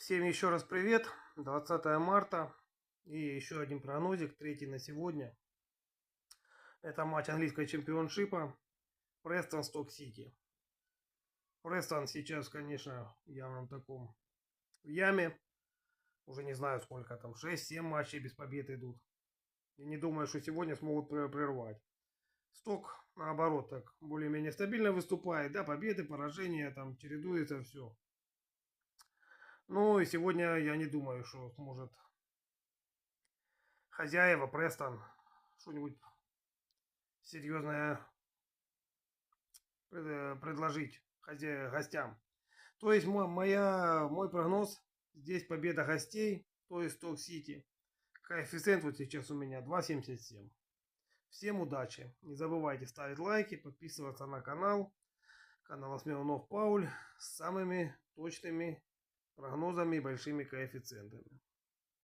Всем еще раз привет. 20 марта. И еще один прогнозик, третий на сегодня. Это матч английского чемпионшипа. Престон Сток Сити. Престон сейчас, конечно, в явном таком в яме. Уже не знаю сколько там, 6-7 матчей без побед идут. И не думаю, что сегодня смогут прервать. Сток, наоборот, так более-менее стабильно выступает. Да, победы, поражения, там чередуется все. Ну и сегодня я не думаю, что сможет хозяева Престон что-нибудь серьезное предложить гостям. То есть мой прогноз, здесь победа гостей, то есть Сток Сити. Коэффициент вот сейчас у меня 2,77. Всем удачи. Не забывайте ставить лайки, подписываться на канал. Канал Смирнов Пауль с самыми точными прогнозами и большими коэффициентами.